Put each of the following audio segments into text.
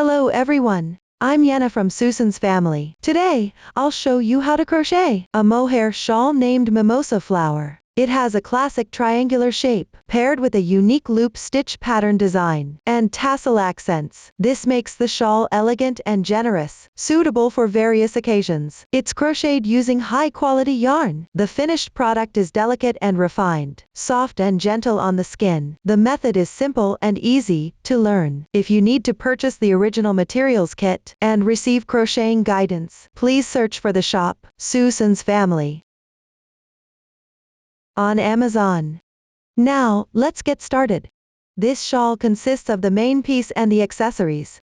Hello everyone, I'm Yana from Susan's family. Today, I'll show you how to crochet a mohair shawl named Mimosa flower. It has a classic triangular shape, paired with a unique loop stitch pattern design, and tassel accents. This makes the shawl elegant and generous, suitable for various occasions. It's crocheted using high-quality yarn. The finished product is delicate and refined, soft and gentle on the skin. The method is simple and easy to learn. If you need to purchase the original materials kit and receive crocheting guidance, please search for the shop, Susan's Family, on Amazon. Now, let's get started. This shawl consists of the main piece and the accessories.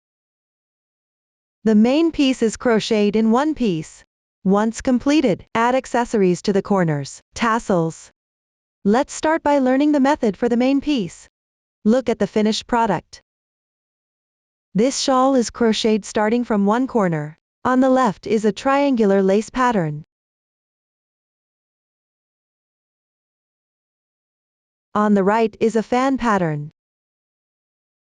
The main piece is crocheted in one piece. Once completed, add accessories to the corners, tassels. Let's start by learning the method for the main piece. Look at the finished product. This shawl is crocheted starting from one corner. On the left is a triangular lace pattern. On the right is a fan pattern.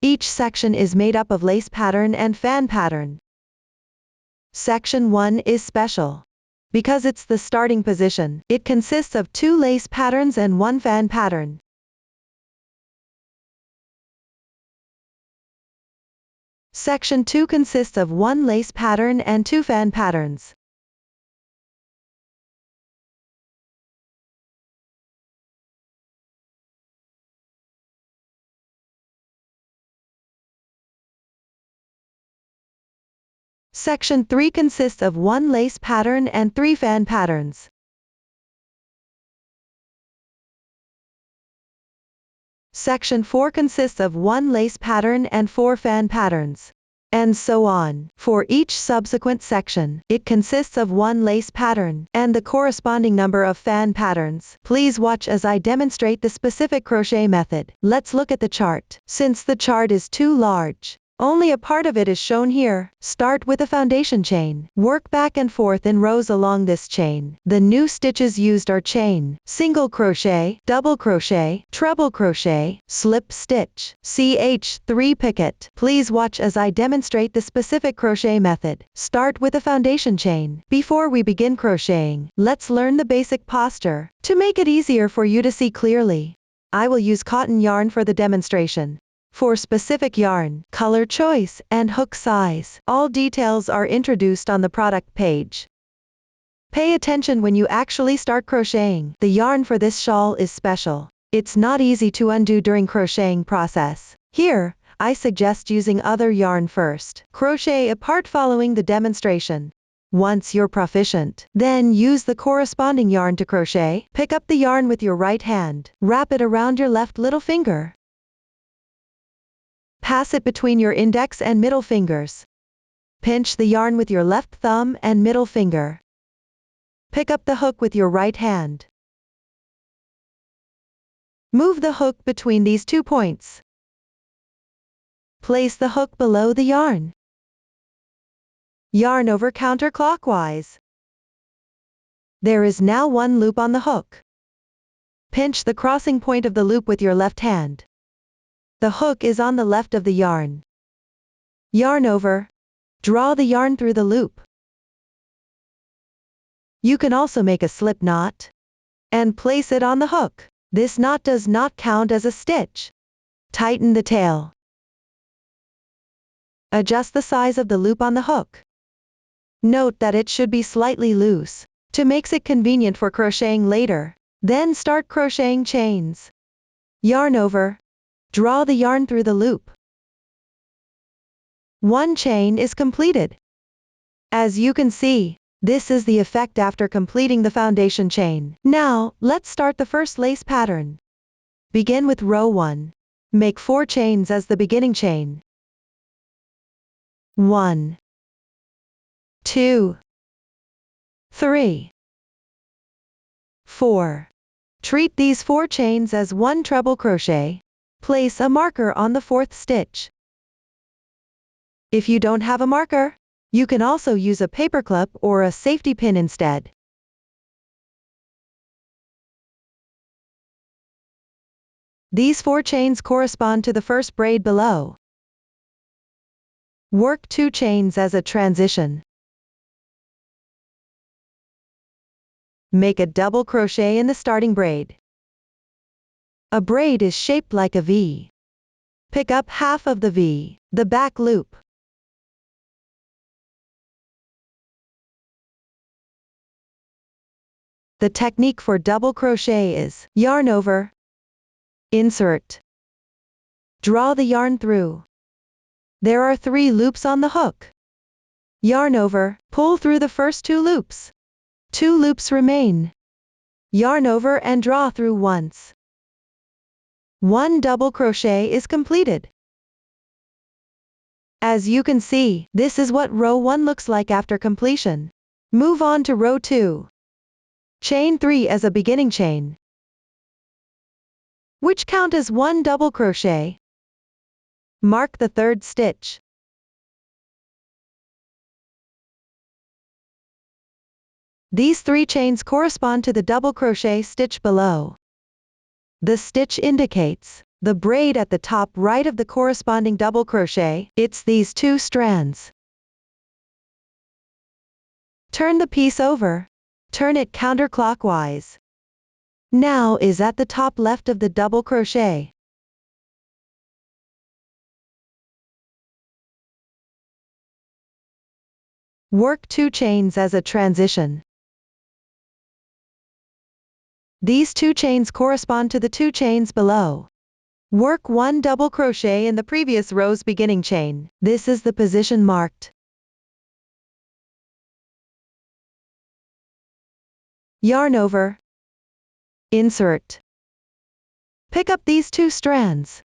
Each section is made up of lace pattern and fan pattern. Section 1 is special because it's the starting position. It consists of 2 lace patterns and 1 fan pattern. Section 2 consists of 1 lace pattern and 2 fan patterns. Section 3 consists of 1 lace pattern and 3 fan patterns. Section 4 consists of 1 lace pattern and 4 fan patterns. And so on. For each subsequent section, it consists of 1 lace pattern and the corresponding number of fan patterns. Please watch as I demonstrate the specific crochet method. Let's look at the chart. Since the chart is too large, only a part of it is shown here. Start with a foundation chain. Work back and forth in rows along this chain. The new stitches used are chain, single crochet, double crochet, treble crochet, slip stitch, ch3 picot. Please watch as I demonstrate the specific crochet method. Start with a foundation chain. Before we begin crocheting, let's learn the basic posture. To make it easier for you to see clearly, I will use cotton yarn for the demonstration. For specific yarn, color choice, and hook size, all details are introduced on the product page. Pay attention when you actually start crocheting. The yarn for this shawl is special. It's not easy to undo during crocheting process. Here, I suggest using other yarn first. Crochet a part following the demonstration. Once you're proficient, then use the corresponding yarn to crochet. Pick up the yarn with your right hand. Wrap it around your left little finger. Pass it between your index and middle fingers. Pinch the yarn with your left thumb and middle finger. Pick up the hook with your right hand. Move the hook between these 2 points. Place the hook below the yarn. Yarn over counterclockwise. There is now 1 loop on the hook. Pinch the crossing point of the loop with your left hand. The hook is on the left of the yarn. Yarn over. Draw the yarn through the loop. You can also make a slip knot and place it on the hook. This knot does not count as a stitch. Tighten the tail. Adjust the size of the loop on the hook. Note that it should be slightly loose to make it convenient for crocheting later. Then start crocheting chains. Yarn over. Draw the yarn through the loop. 1 chain is completed. As you can see, this is the effect after completing the foundation chain. Now, let's start the first lace pattern. Begin with row 1. Make 4 chains as the beginning chain. 1, 2, 3, 4. Treat these 4 chains as 1 treble crochet. Place a marker on the 4th stitch. If you don't have a marker, you can also use a paperclip or a safety pin instead. These 4 chains correspond to the first braid below. Work 2 chains as a transition. Make a double crochet in the starting braid. A braid is shaped like a V. Pick up half of the V, the back loop. The technique for double crochet is yarn over, insert, draw the yarn through. There are 3 loops on the hook. Yarn over, pull through the first 2 loops. 2 loops remain. Yarn over and draw through once. 1 double crochet is completed. As you can see, this is what row 1 looks like after completion. Move on to row 2. Chain 3 as a beginning chain, which count as 1 double crochet. Mark the 3rd stitch. These 3 chains correspond to the double crochet stitch below. The stitch indicates the braid at the top right of the corresponding double crochet. It's these 2 strands. Turn the piece over. Turn it counterclockwise. Now is at the top left of the double crochet. Work 2 chains as a transition. These 2 chains correspond to the 2 chains below. Work 1 double crochet in the previous row's beginning chain. This is the position marked. Yarn over, insert. Pick up these 2 strands.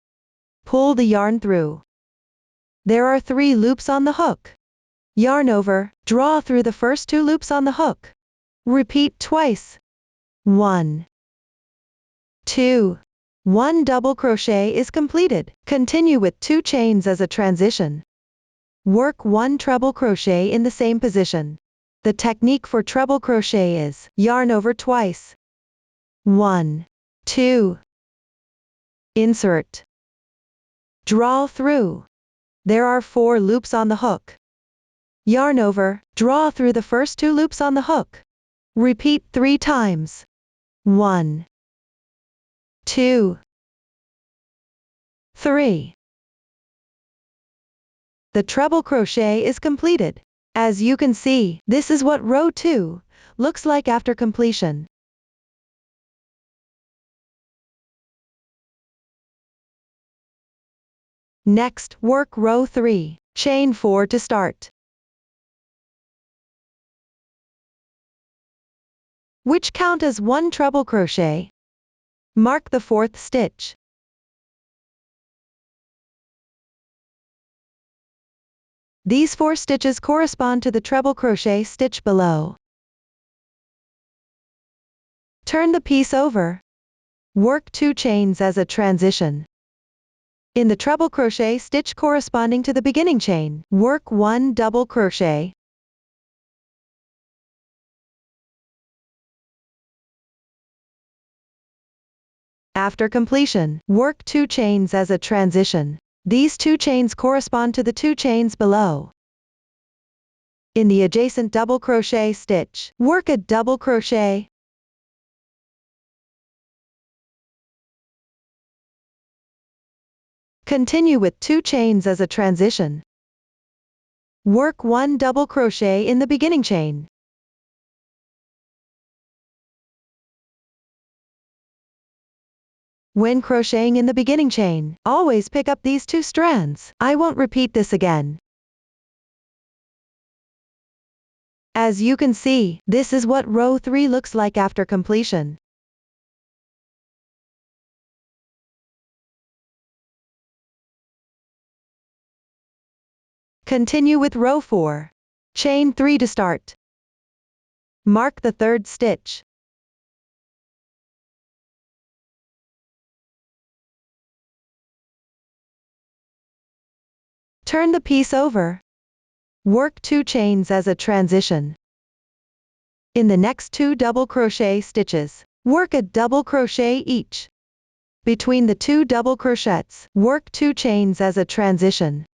Pull the yarn through. There are 3 loops on the hook. Yarn over, draw through the first 2 loops on the hook. Repeat twice. 1, 2. 1 double crochet is completed. Continue with 2 chains as a transition. Work 1 treble crochet in the same position. The technique for treble crochet is yarn over twice. 1, 2. Insert. Draw through. There are 4 loops on the hook. Yarn over, draw through the first 2 loops on the hook. Repeat 3 times. 1, 2, 3. The treble crochet is completed. As you can see, this is what row 2 looks like after completion. Next, work row 3, chain 4 to start, which count as 1 treble crochet. Mark the 4th stitch. These 4 stitches correspond to the treble crochet stitch below. Turn the piece over. Work 2 chains as a transition. In the treble crochet stitch corresponding to the beginning chain, work 1 double crochet. After completion, work 2 chains as a transition. These 2 chains correspond to the 2 chains below. In the adjacent double crochet stitch, work a double crochet. Continue with 2 chains as a transition. Work 1 double crochet in the beginning chain. When crocheting in the beginning chain, always pick up these 2 strands. I won't repeat this again. As you can see, this is what row 3 looks like after completion. Continue with row 4. Chain 3 to start. Mark the 3rd stitch. Turn the piece over. Work 2 chains as a transition. In the next 2 double crochet stitches, work a double crochet each. Between the 2 double crochets, work 2 chains as a transition.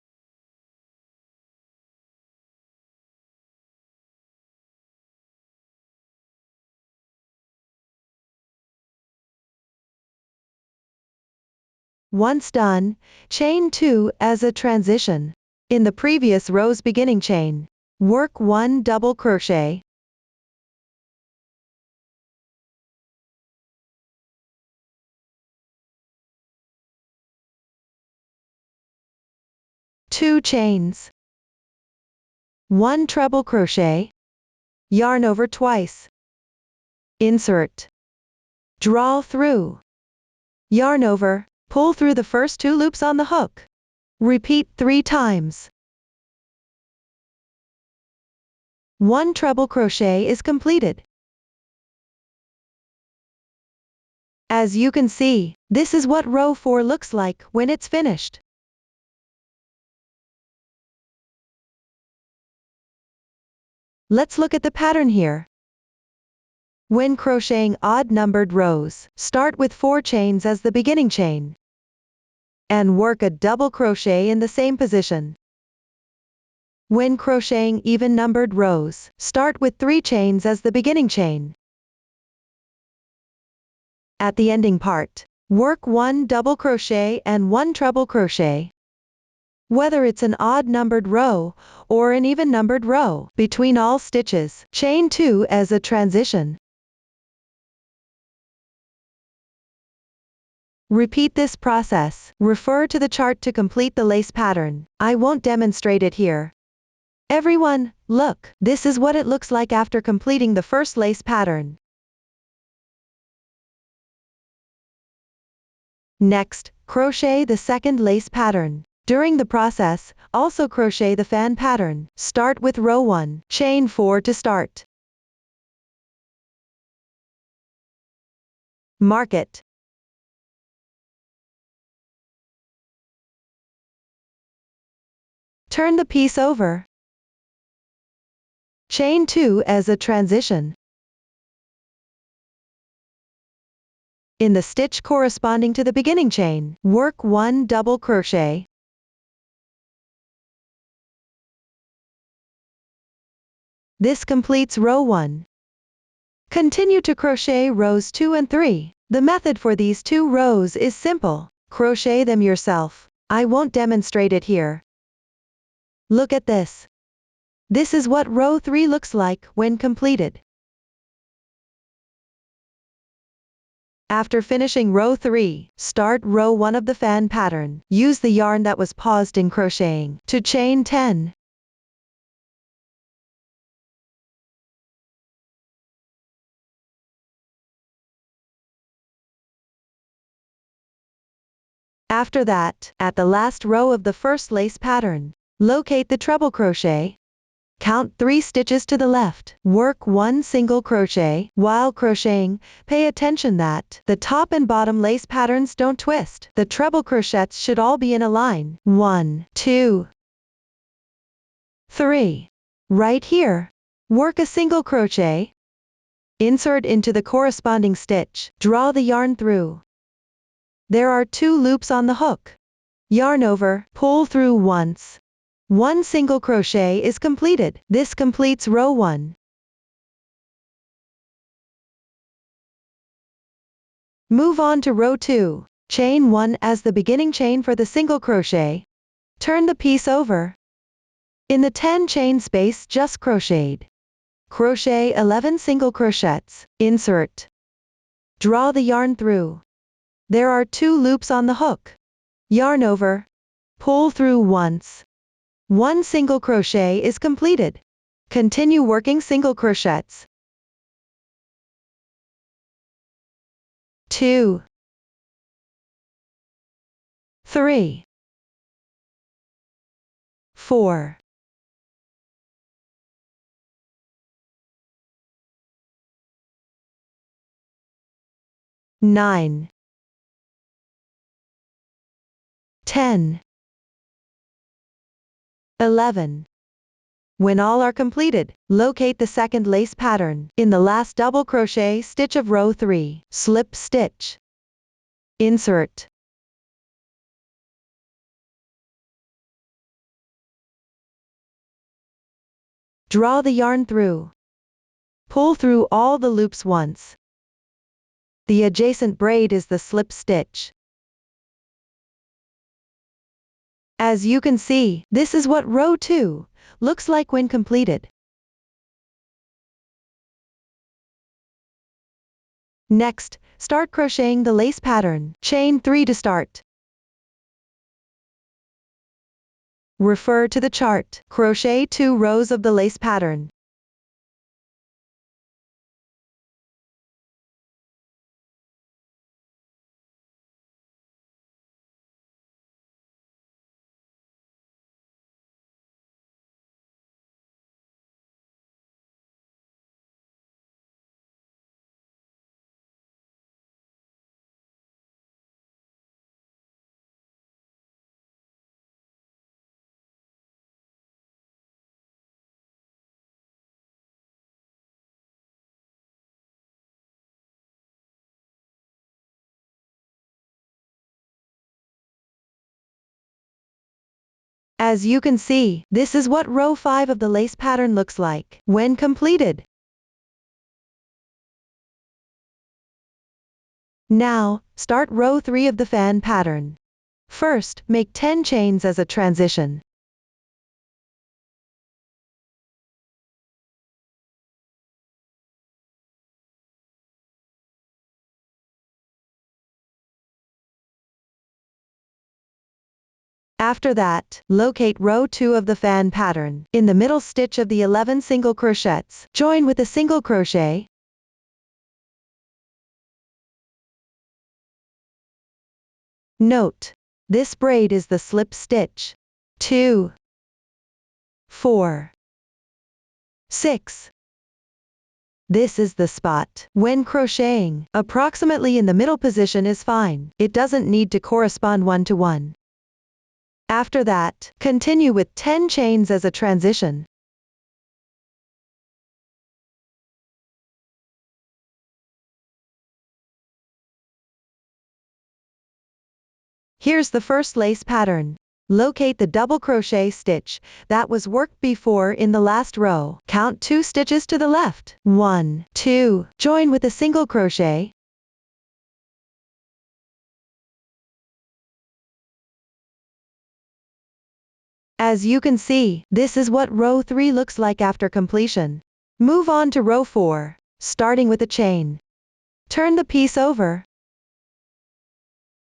Once done, chain 2 as a transition. In the previous row's beginning chain, work 1 double crochet. Two chains. 1 treble crochet. Yarn over twice. Insert. Draw through. Yarn over, pull through the first 2 loops on the hook. Repeat 3 times. 1 treble crochet is completed. As you can see, this is what row 4 looks like when it's finished. Let's look at the pattern here. When crocheting odd-numbered rows, start with 4 chains as the beginning chain, and work a double crochet in the same position. When crocheting even-numbered rows, start with 3 chains as the beginning chain. At the ending part, work 1 double crochet and 1 treble crochet. Whether it's an odd-numbered row or an even-numbered row, between all stitches, chain 2 as a transition. Repeat this process. Refer to the chart to complete the lace pattern. I won't demonstrate it here. Everyone, look, this is what it looks like after completing the first lace pattern. Next, crochet the second lace pattern. During the process, also crochet the fan pattern. Start with row 1, chain 4 to start. Mark it. Turn the piece over. Chain 2 as a transition. In the stitch corresponding to the beginning chain, work 1 double crochet. This completes row 1. Continue to crochet rows 2 and 3. The method for these 2 rows is simple. Crochet them yourself. I won't demonstrate it here. Look at this. This is what row 3 looks like when completed. After finishing row 3, start row 1 of the fan pattern. Use the yarn that was paused in crocheting to chain 10. After that, at the last row of the first lace pattern, locate the treble crochet. Count 3 stitches to the left. Work 1 single crochet. While crocheting, pay attention that the top and bottom lace patterns don't twist. The treble crochets should all be in a line. 1, 2, 3. Right here. Work a single crochet. Insert into the corresponding stitch. Draw the yarn through. There are 2 loops on the hook. Yarn over, pull through once. 1 single crochet is completed. This completes row 1. Move on to row 2. Chain 1 as the beginning chain for the single crochet. Turn the piece over. In the 10 chain space just crocheted, crochet 11 single crochets. Insert. Draw the yarn through. There are 2 loops on the hook. Yarn over. Pull through once. 1 single crochet is completed. Continue working single crochets. 2, 3, 4, 9, 10, 11. When all are completed, locate the second lace pattern. In the last double crochet stitch of row 3, slip stitch. Insert. Draw the yarn through. Pull through all the loops once. The adjacent braid is the slip stitch. As you can see, this is what row 2 looks like when completed. Next, start crocheting the lace pattern. Chain 3 to start. Refer to the chart. Crochet 2 rows of the lace pattern. As you can see, this is what row 5 of the lace pattern looks like when completed. Now, start row 3 of the fan pattern. First, make 10 chains as a transition. After that, locate row 2 of the fan pattern. In the middle stitch of the 11 single crochets, join with a single crochet. Note, this braid is the slip stitch. 2, 4, 6. This is the spot. When crocheting, approximately in the middle position is fine. It doesn't need to correspond 1-to-1. After that, continue with 10 chains as a transition. Here's the first lace pattern. Locate the double crochet stitch that was worked before in the last row. Count 2 stitches to the left. 1, 2. Join with a single crochet. As you can see, this is what row 3 looks like after completion. Move on to row 4, starting with a chain. Turn the piece over.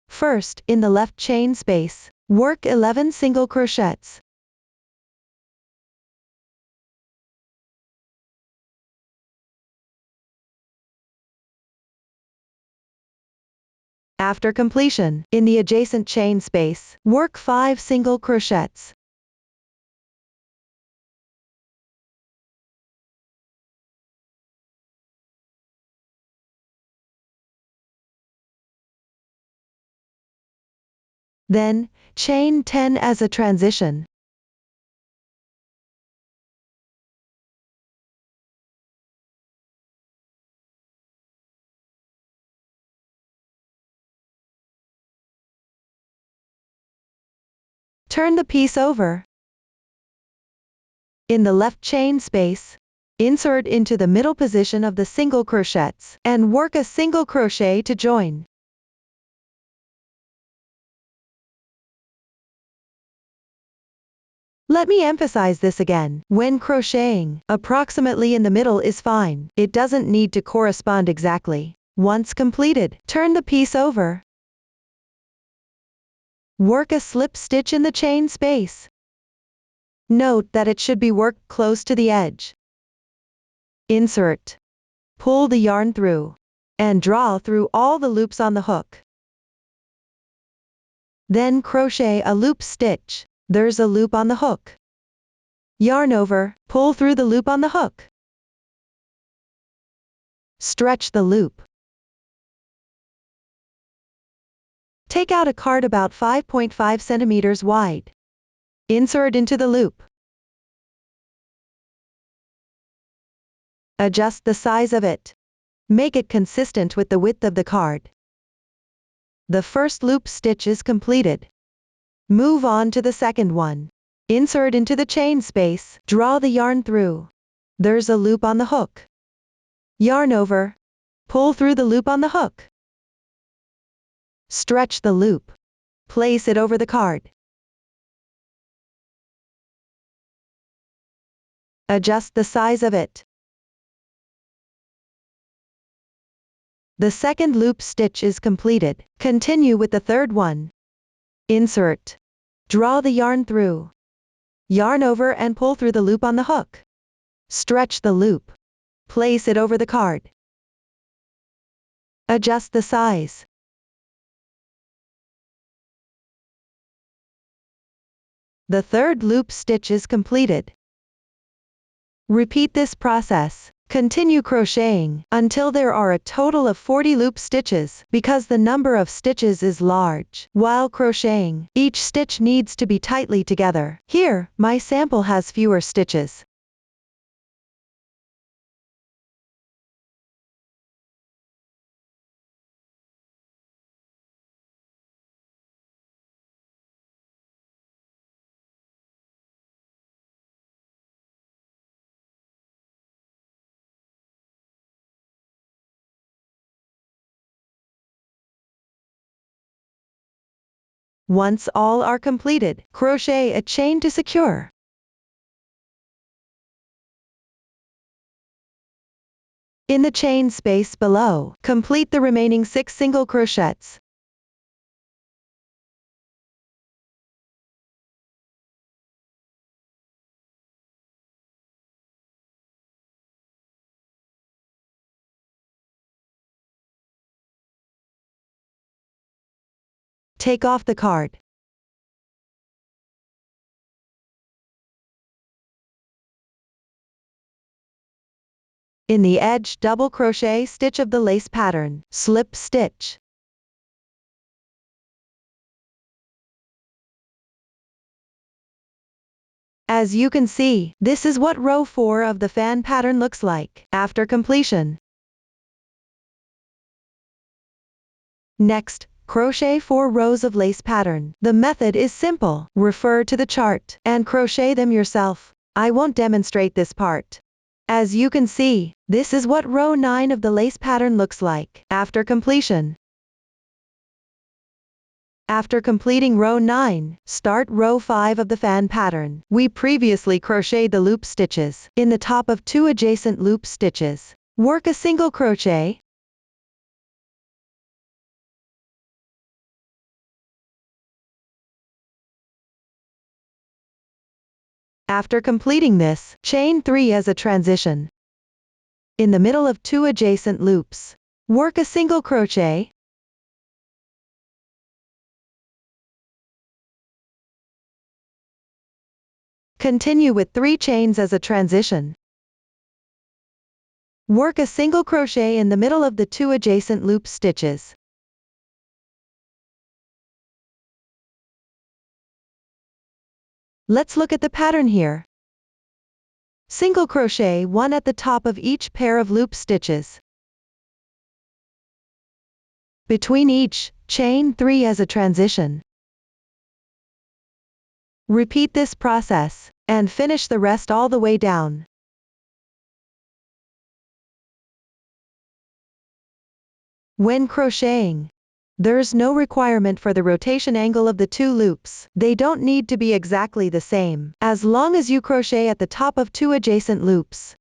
First, in the left chain space, work 11 single crochets. After completion, in the adjacent chain space, work 5 single crochets. Then, chain 10 as a transition. Turn the piece over. In the left chain space, insert into the middle position of the single crochets, and work a single crochet to join. Let me emphasize this again. When crocheting, approximately in the middle is fine. It doesn't need to correspond exactly. Once completed, turn the piece over. Work a slip stitch in the chain space. Note that it should be worked close to the edge. Insert. Pull the yarn through, and draw through all the loops on the hook. Then crochet a loop stitch. There's a loop on the hook. Yarn over, pull through the loop on the hook. Stretch the loop. Take out a card about 5.5 centimeters wide. Insert into the loop. Adjust the size of it. Make it consistent with the width of the card. The first loop stitch is completed. Move on to the second one. Insert into the chain space, draw the yarn through. There's a loop on the hook. Yarn over, pull through the loop on the hook. Stretch the loop. Place it over the card. Adjust the size of it. The second loop stitch is completed. Continue with the third one. Insert. Draw the yarn through. Yarn over and pull through the loop on the hook. Stretch the loop. Place it over the card. Adjust the size. The third loop stitch is completed. Repeat this process. Continue crocheting until there are a total of 40 loop stitches. Because the number of stitches is large, while crocheting, each stitch needs to be tightly together. Here, my sample has fewer stitches. Once all are completed, crochet a chain to secure. In the chain space below, complete the remaining 6 single crochets. Take off the card. In the edge double crochet stitch of the lace pattern, slip stitch. As you can see, this is what row 4 of the fan pattern looks like after completion. Next, crochet 4 rows of lace pattern. The method is simple. Refer to the chart and crochet them yourself. I won't demonstrate this part. As you can see, this is what row 9 of the lace pattern looks like after completion. After completing row 9, start row 5 of the fan pattern. We previously crocheted the loop stitches in the top of 2 adjacent loop stitches. Work a single crochet. After completing this, chain 3 as a transition. In the middle of 2 adjacent loops, work a single crochet. Continue with 3 chains as a transition. Work a single crochet in the middle of the 2 adjacent loop stitches. Let's look at the pattern here. Single crochet 1 at the top of each pair of loop stitches. Between each, chain 3 as a transition. Repeat this process, and finish the rest all the way down. When crocheting, there's no requirement for the rotation angle of the 2 loops. They don't need to be exactly the same, as long as you crochet at the top of 2 adjacent loops.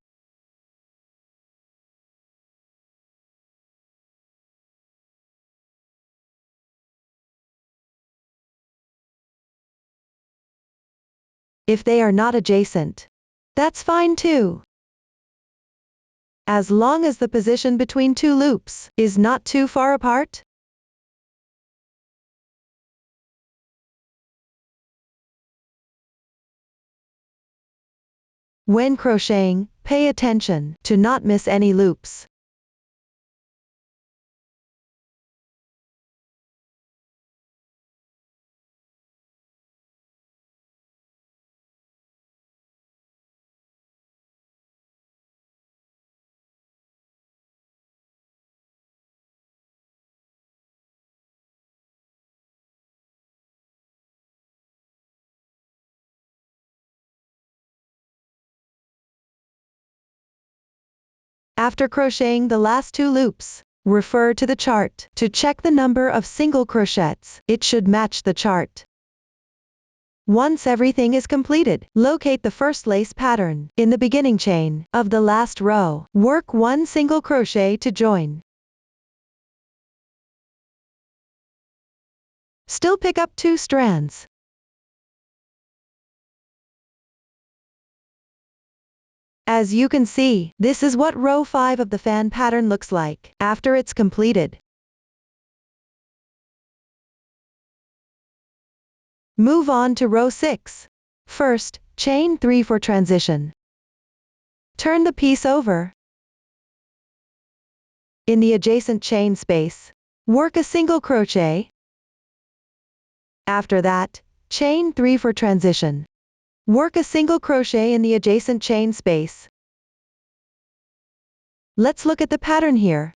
If they are not adjacent, that's fine too. As long as the position between 2 loops is not too far apart. When crocheting, pay attention to not miss any loops. After crocheting the last 2 loops, refer to the chart to check the number of single crochets. It should match the chart. Once everything is completed, locate the first lace pattern in the beginning chain of the last row. Work 1 single crochet to join. Still pick up 2 strands. As you can see, this is what row 5 of the fan pattern looks like after it's completed. Move on to row 6. First, chain 3 for transition. Turn the piece over. In the adjacent chain space, work a single crochet. After that, chain 3 for transition. Work a single crochet in the adjacent chain space. Let's look at the pattern here.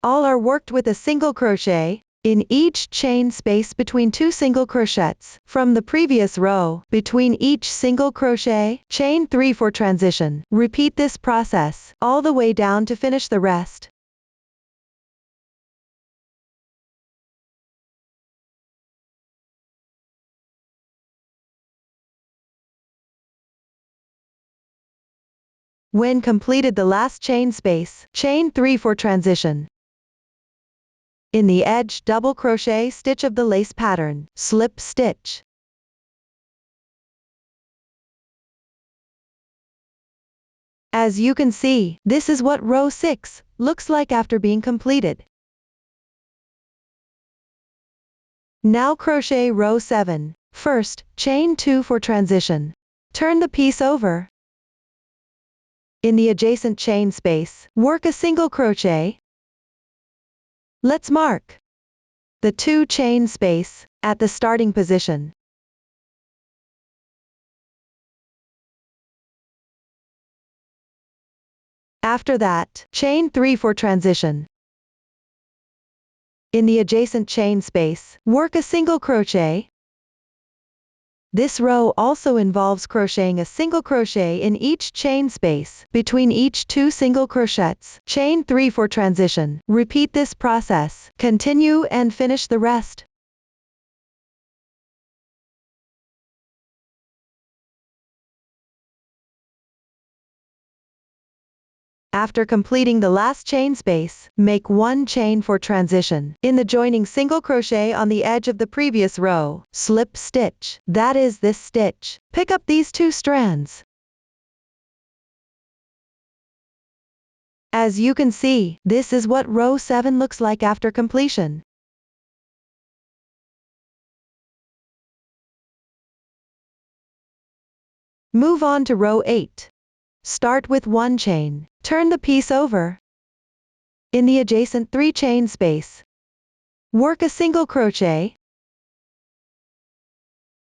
All are worked with a single crochet in each chain space between 2 single crochets from the previous row. Between each single crochet, chain 3 for transition. Repeat this process all the way down to finish the rest. When completed the last chain space, chain 3 for transition. In the edge double crochet stitch of the lace pattern, slip stitch. As you can see, this is what row 6 looks like after being completed. Now crochet row 7. First, chain 2 for transition. Turn the piece over. In the adjacent chain space, work a single crochet. Let's mark the 2 chain space at the starting position. After that, chain 3 for transition. In the adjacent chain space, work a single crochet. This row also involves crocheting a single crochet in each chain space between each 2 single crochets. Chain 3 for transition. Repeat this process. Continue and finish the rest. After completing the last chain space, make 1 chain for transition. In the joining single crochet on the edge of the previous row, slip stitch. That is this stitch. Pick up these 2 strands. As you can see, this is what row 7 looks like after completion. Move on to row 8. Start with 1 chain. Turn the piece over. In the adjacent 3 chain space, work a single crochet.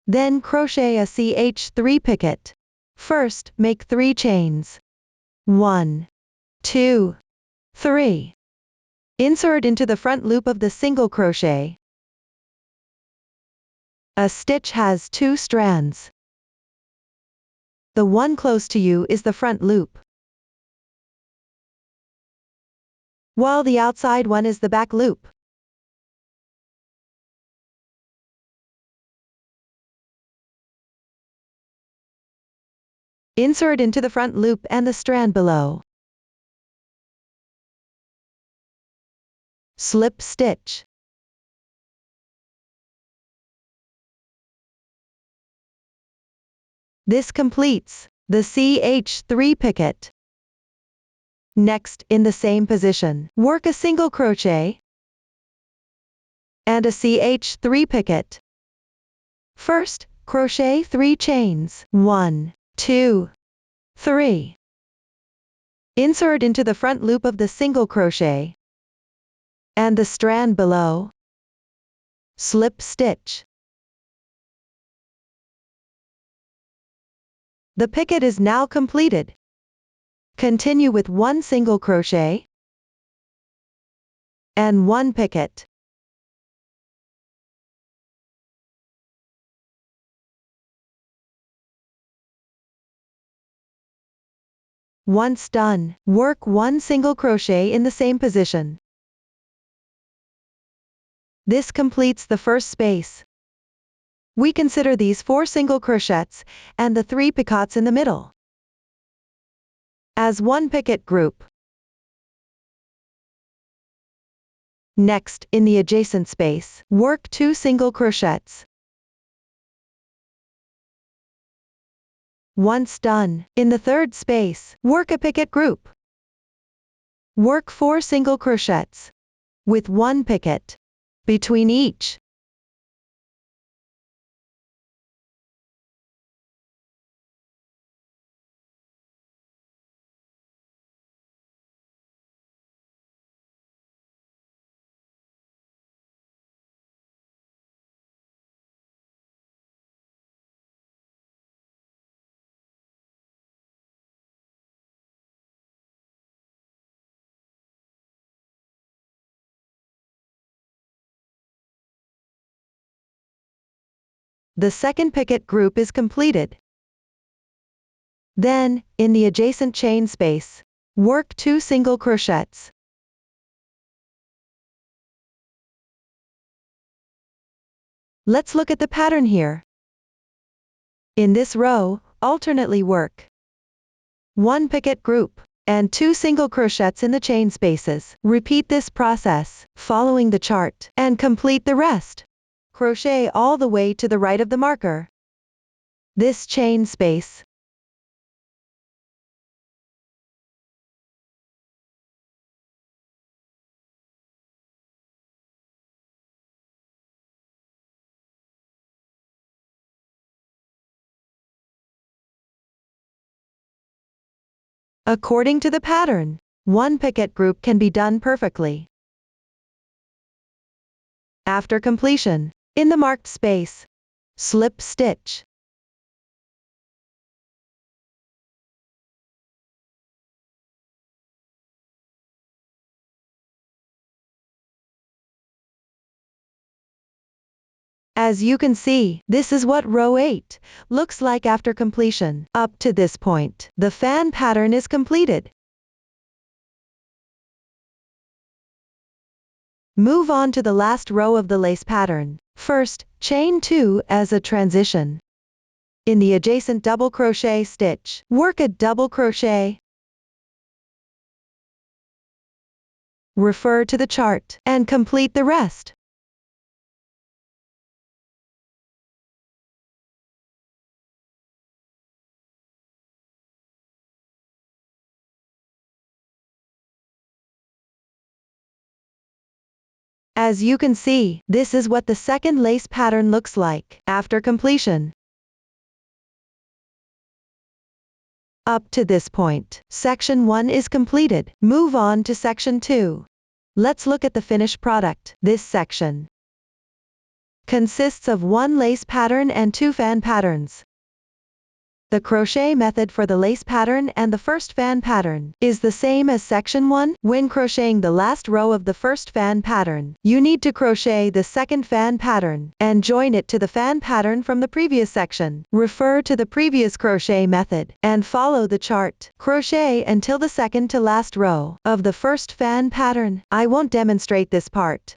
Then crochet a CH3 picket. First, make 3 chains. 1, 2, 3. Insert into the front loop of the single crochet. A stitch has 2 strands. The one close to you is the front loop, while the outside one is the back loop. Insert into the front loop and the strand below. Slip stitch. This completes the CH3 picket. Next, in the same position, work a single crochet and a CH3 picket. First, crochet 3 chains. 1, 2, 3. Insert into the front loop of the single crochet and the strand below. Slip stitch. The picket is now completed. Continue with 1 single crochet and 1 picket. Once done, work 1 single crochet in the same position. This completes the first space. we consider these 4 single crochets and the 3 picots in the middle as one picket group. Next, in the adjacent space, work 2 single crochets. Once done, in the third space, work a picket group. Work 4 single crochets with 1 picket between each. The second picket group is completed. Then, in the adjacent chain space, work 2 single crochets. Let's look at the pattern here. In this row, alternately work 1 picket group and 2 single crochets in the chain spaces. Repeat this process, following the chart, and complete the rest. Crochet all the way to the right of the marker. This chain space. According to the pattern, 1 picket group can be done perfectly. After completion, in the marked space, slip stitch. As you can see, this is what row 8 looks like after completion. Up to this point, the fan pattern is completed. Move on to the last row of the lace pattern. First, chain 2 as a transition. In the adjacent double crochet stitch, work a double crochet. Refer to the chart and complete the rest. As you can see, this is what the second lace pattern looks like after completion. Up to this point, section 1 is completed. Move on to section 2. Let's look at the finished product. This section consists of 1 lace pattern and 2 fan patterns. The crochet method for the lace pattern and the first fan pattern is the same as section 1. When crocheting the last row of the first fan pattern, you need to crochet the second fan pattern and join it to the fan pattern from the previous section. Refer to the previous crochet method and follow the chart. Crochet until the second to last row of the first fan pattern. I won't demonstrate this part.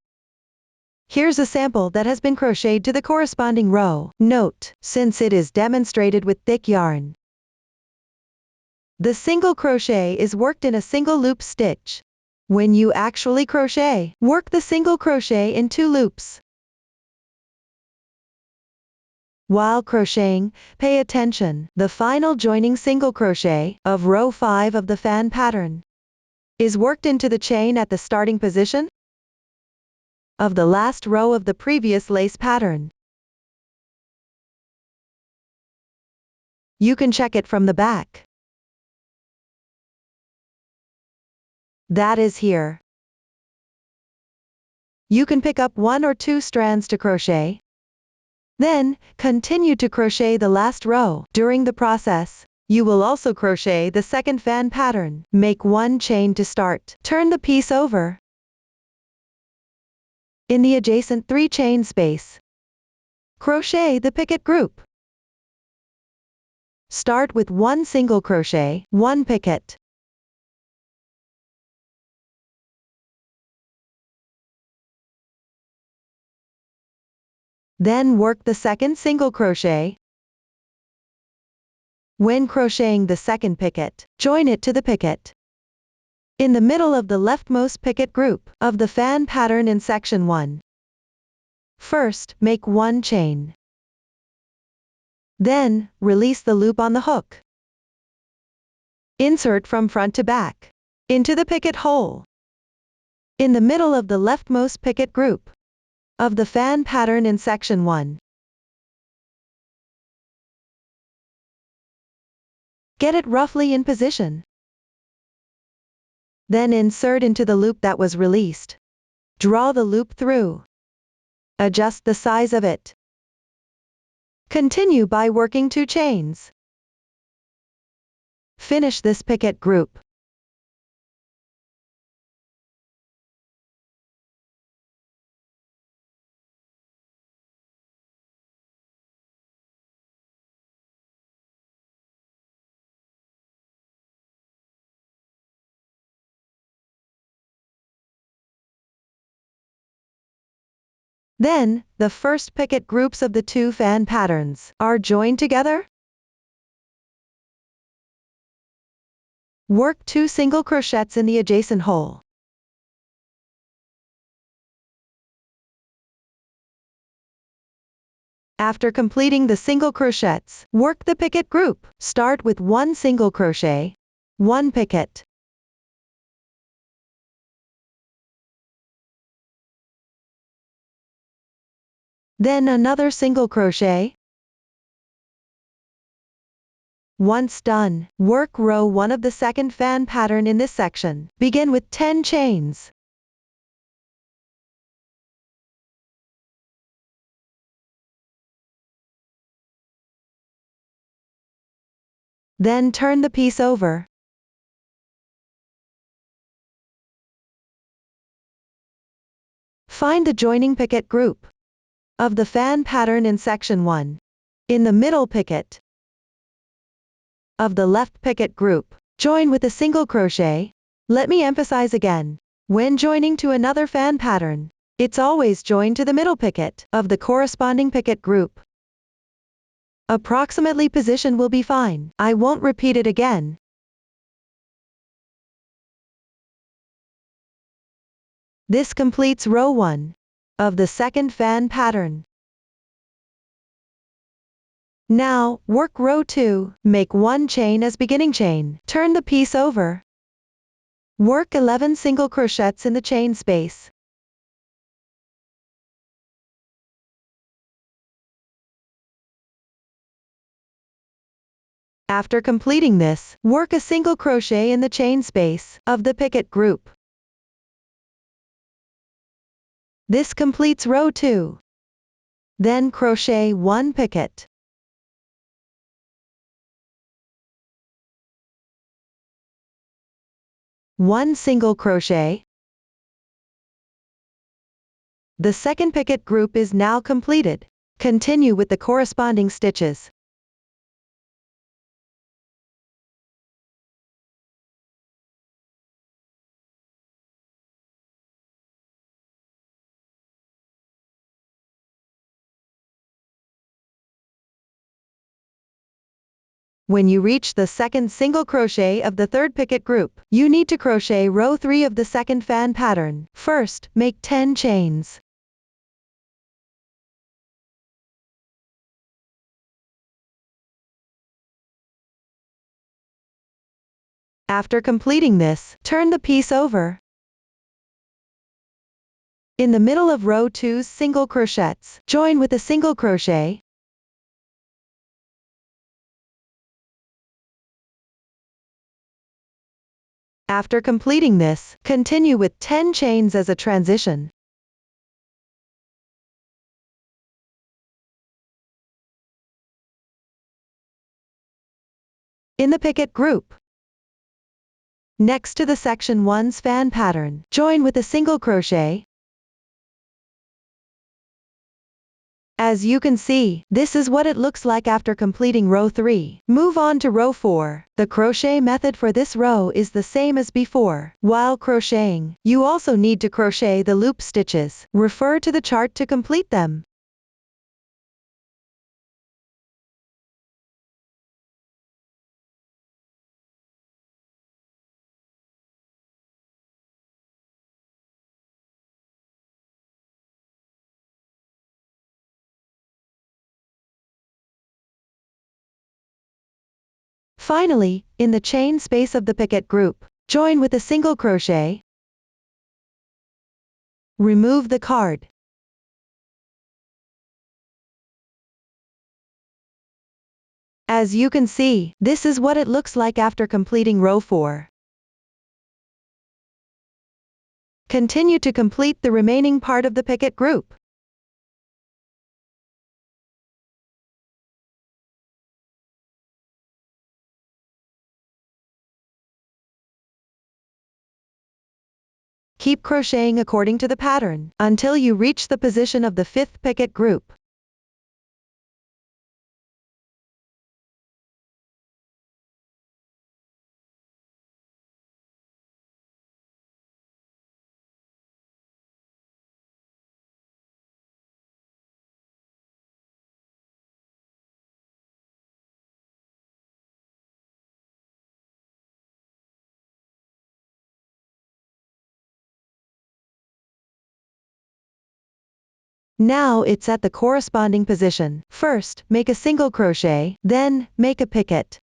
Here's a sample that has been crocheted to the corresponding row. Note, since it is demonstrated with thick yarn, the single crochet is worked in a single loop stitch. When you actually crochet, work the single crochet in 2 loops. While crocheting, pay attention. The final joining single crochet of row 5 of the fan pattern is worked into the chain at the starting position of the last row of the previous lace pattern. You can check it from the back. That is here. You can pick up 1 or 2 strands to crochet. Then, continue to crochet the last row. During the process, you will also crochet the second fan pattern. Make 1 chain to start. Turn the piece over. In the adjacent 3 chain space, crochet the picket group. Start with 1 single crochet, 1 picket. Then work the second single crochet. When crocheting the second picket, join it to the picket in the middle of the leftmost picket group of the fan pattern in section 1. First, make 1 chain. Then, release the loop on the hook. Insert from front to back into the picket hole in the middle of the leftmost picket group of the fan pattern in section 1. Get it roughly in position. Then insert into the loop that was released. Draw the loop through. Adjust the size of it. Continue by working 2 chains. Finish this picket group. Then, the first picket groups of the 2 fan patterns are joined together. Work 2 single crochets in the adjacent hole. After completing the single crochets, work the picket group. Start with 1 single crochet, 1 picket. Then another single crochet. Once done, work row 1 of the second fan pattern in this section. Begin with 10 chains. Then turn the piece over. Find the joining picket group of the fan pattern in section 1. In the middle picket of the left picket group, join with a single crochet. Let me emphasize again, when joining to another fan pattern, it's always joined to the middle picket of the corresponding picket group. Approximately position will be fine. I won't repeat it again. This completes row 1 of the second fan pattern. Now, work row 2, make 1 chain as beginning chain. Turn the piece over. Work 11 single crochets in the chain space. After completing this, work a single crochet in the chain space of the picket group. This completes row 2. Then crochet 1 picket. One single crochet. The second picket group is now completed. Continue with the corresponding stitches. When you reach the second single crochet of the third picket group, you need to crochet row 3 of the second fan pattern. First, make 10 chains. After completing this, turn the piece over. In the middle of row 2's single crochets, join with a single crochet. After completing this, continue with 10 chains as a transition. In the picket group, next to the section 1's fan pattern, join with a single crochet. As you can see, this is what it looks like after completing row 3. Move on to row 4. The crochet method for this row is the same as before. While crocheting, you also need to crochet the loop stitches. Refer to the chart to complete them. Finally, in the chain space of the picket group, join with a single crochet. Remove the card. As you can see, this is what it looks like after completing row 4. Continue to complete the remaining part of the picket group. Keep crocheting according to the pattern until you reach the position of the 5th picket group. Now it's at the corresponding position. First, make a single crochet, then, make a picket.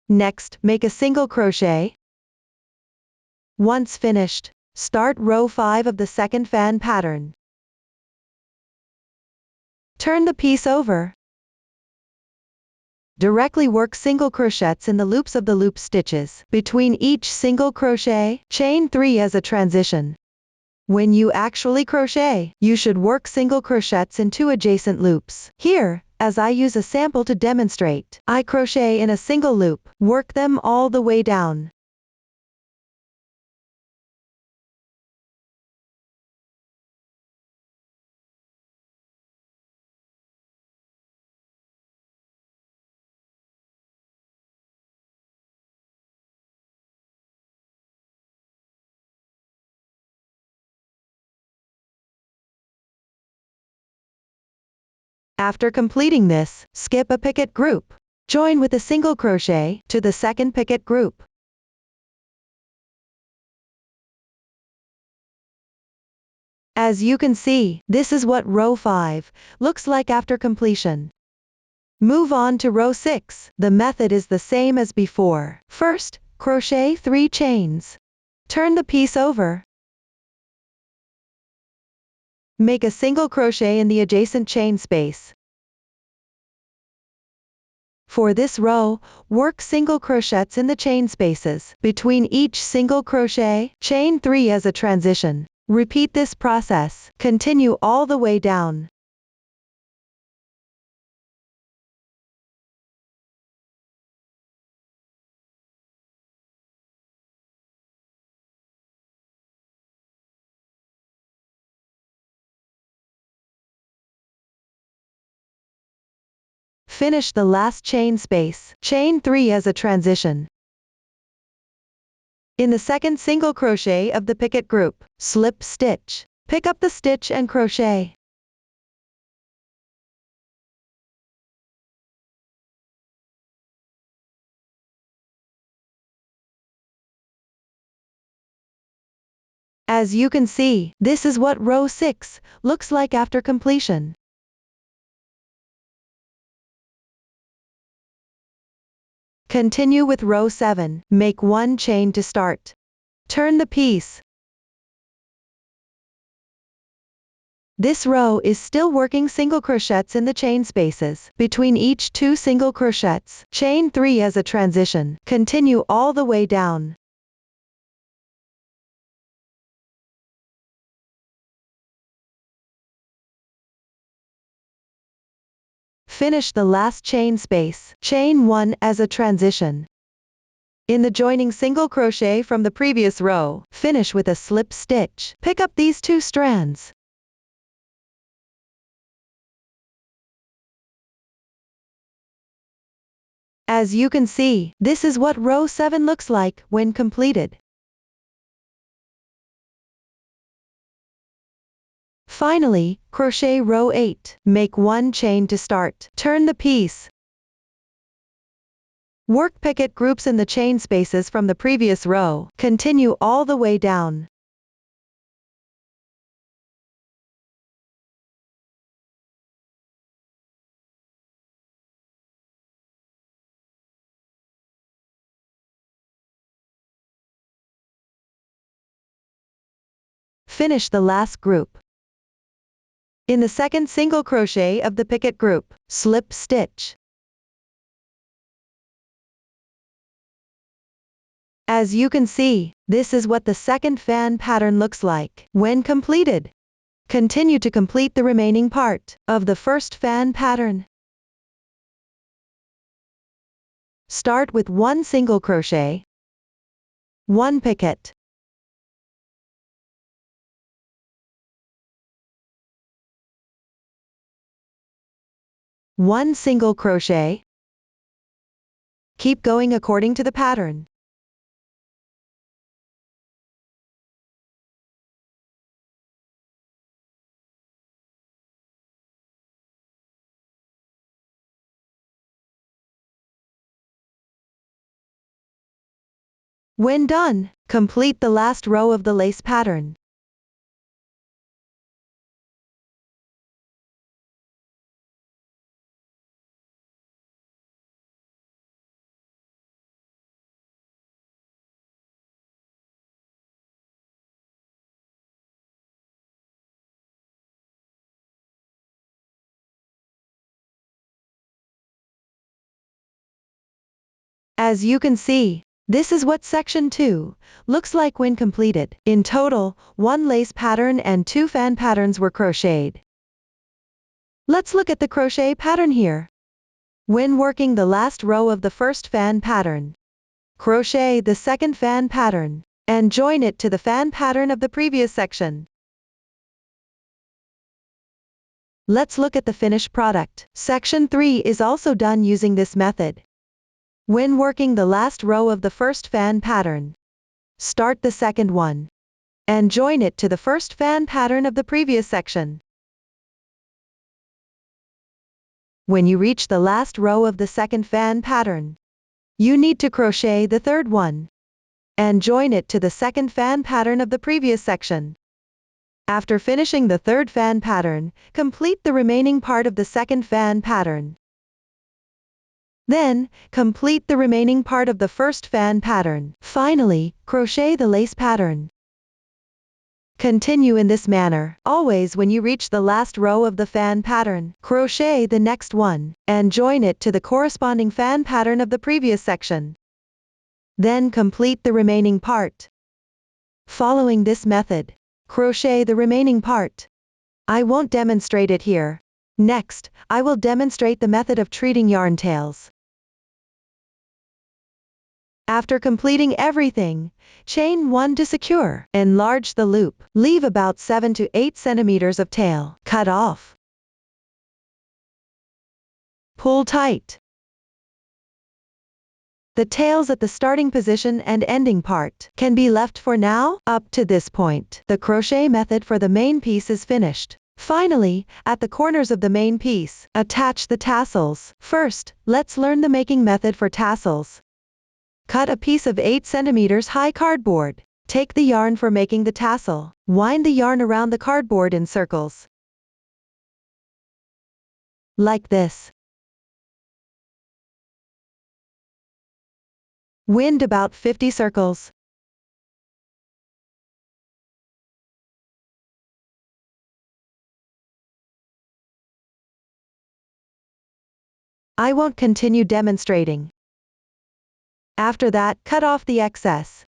Next, make a single crochet. Once finished, start row 5 of the second fan pattern. Turn the piece over. Directly work single crochets in the loops of the loop stitches. Between each single crochet, chain 3 as a transition. When you actually crochet, you should work single crochets in 2 adjacent loops. Here, as I use a sample to demonstrate, I crochet in a single loop, work them all the way down. After completing this, skip a picket group. Join with a single crochet to the second picket group. As you can see, this is what row 5 looks like after completion. Move on to row 6. The method is the same as before. First, crochet 3 chains. Turn the piece over. Make a single crochet in the adjacent chain space. For this row, work single crochets in the chain spaces. Between each single crochet, chain 3 as a transition. Repeat this process. Continue all the way down. Finish the last chain space. Chain 3 as a transition. In the second single crochet of the picket group, slip stitch. Pick up the stitch and crochet. As you can see, this is what row 6 looks like after completion. Continue with row 7. Make 1 chain to start. Turn the piece. This row is still working single crochets in the chain spaces. Between each 2 single crochets, chain 3 as a transition. Continue all the way down. Finish the last chain space. Chain 1 as a transition. In the joining single crochet from the previous row, finish with a slip stitch. Pick up these 2 strands. As you can see, this is what row 7 looks like when completed. Finally, crochet row 8. Make 1 chain to start. Turn the piece. Work picket groups in the chain spaces from the previous row. Continue all the way down. finish the last group. In the second single crochet of the picket group, slip stitch. As you can see, this is what the second fan pattern looks like when completed. Continue to complete the remaining part of the first fan pattern. Start with 1 single crochet, 1 picket, 1 single crochet. Keep going according to the pattern. When done, complete the last row of the lace pattern. As you can see, this is what section 2 looks like when completed. In total, 1 lace pattern and 2 fan patterns were crocheted. Let's look at the crochet pattern here. When working the last row of the first fan pattern, crochet the second fan pattern, and join it to the fan pattern of the previous section. Let's look at the finished product. Section 3 is also done using this method. When working the last row of the first fan pattern, start the second one, and join it to the first fan pattern of the previous section. When you reach the last row of the second fan pattern, you need to crochet the third one, and join it to the second fan pattern of the previous section. After finishing the third fan pattern, complete the remaining part of the second fan pattern. Then, complete the remaining part of the first fan pattern. Finally, crochet the lace pattern. Continue in this manner. Always when you reach the last row of the fan pattern, crochet the next one, and join it to the corresponding fan pattern of the previous section. Then complete the remaining part. Following this method, crochet the remaining part. I won't demonstrate it here. Next, I will demonstrate the method of treating yarn tails. After completing everything, chain 1 to secure. Enlarge the loop. Leave about 7 to 8 centimeters of tail. Cut off. Pull tight. The tails at the starting position and ending part can be left for now. Up to this point, the crochet method for the main piece is finished. Finally, at the corners of the main piece, attach the tassels. First, let's learn the making method for tassels. Cut a piece of 8 centimeters high cardboard. Take the yarn for making the tassel. Wind the yarn around the cardboard in circles. Like this. Wind about 50 circles. I won't continue demonstrating. After that, cut off the excess.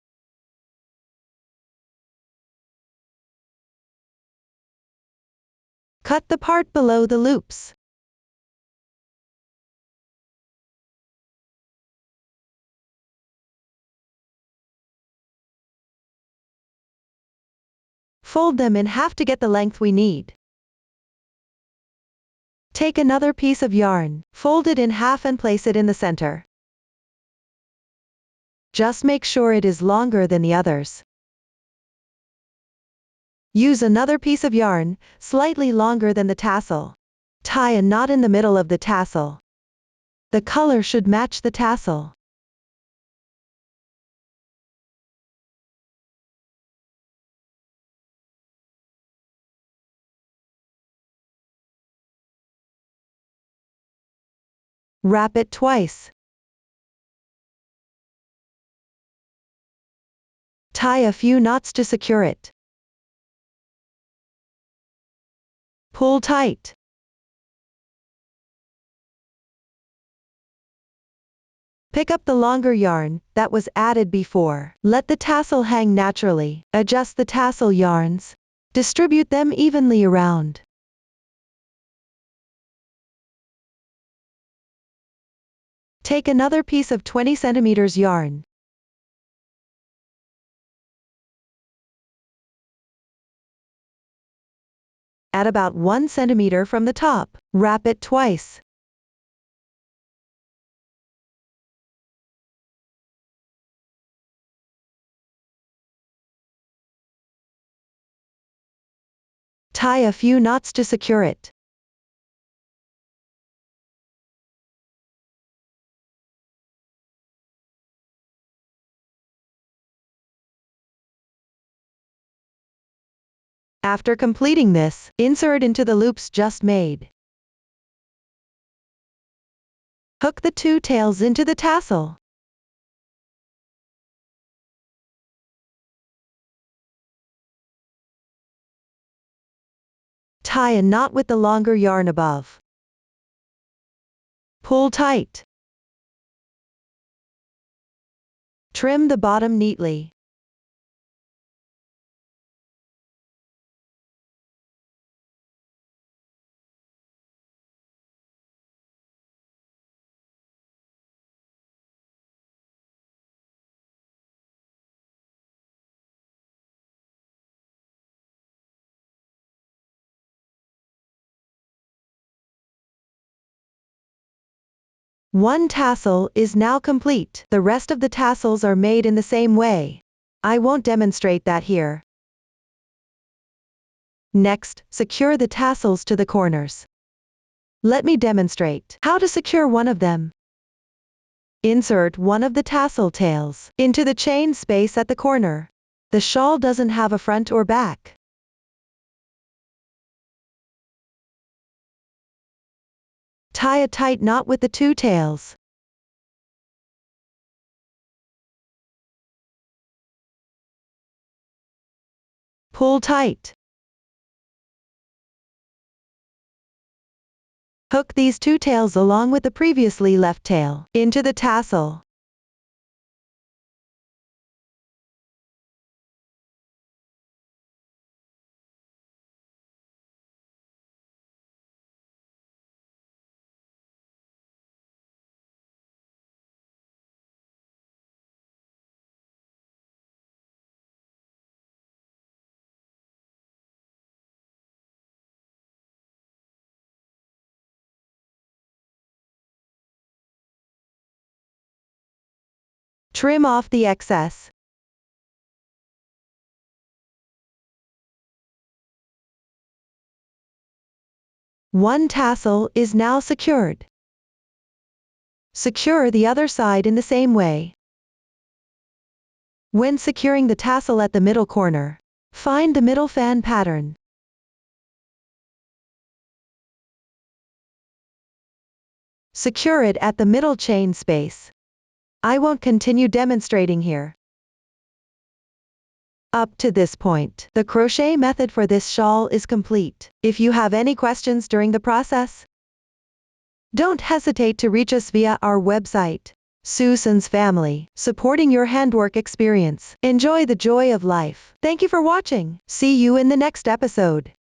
Cut the part below the loops. Fold them in half to get the length we need. Take another piece of yarn, fold it in half and place it in the center. Just make sure it is longer than the others. Use another piece of yarn, slightly longer than the tassel. Tie a knot in the middle of the tassel. The color should match the tassel. Wrap it twice. Tie a few knots to secure it. Pull tight. Pick up the longer yarn that was added before. Let the tassel hang naturally. Adjust the tassel yarns. Distribute them evenly around. Take another piece of 20 centimeters yarn. At about 1 centimeter from the top, wrap it twice. Tie a few knots to secure it. After completing this, insert into the loops just made. Hook the two tails into the tassel. Tie a knot with the longer yarn above. Pull tight. Trim the bottom neatly. One tassel is now complete. The rest of the tassels are made in the same way. I won't demonstrate that here. Next, secure the tassels to the corners. Let me demonstrate how to secure one of them. Insert one of the tassel tails into the chain space at the corner. The shawl doesn't have a front or back. Tie a tight knot with the two tails. Pull tight. Hook these two tails along with the previously left tail into the tassel. Trim off the excess. One tassel is now secured. Secure the other side in the same way. When securing the tassel at the middle corner, find the middle fan pattern. Secure it at the middle chain space. I won't continue demonstrating here. Up to this point, the crochet method for this shawl is complete. If you have any questions during the process, don't hesitate to reach us via our website. Susan's Family, supporting your handwork experience. Enjoy the joy of life. Thank you for watching. See you in the next episode.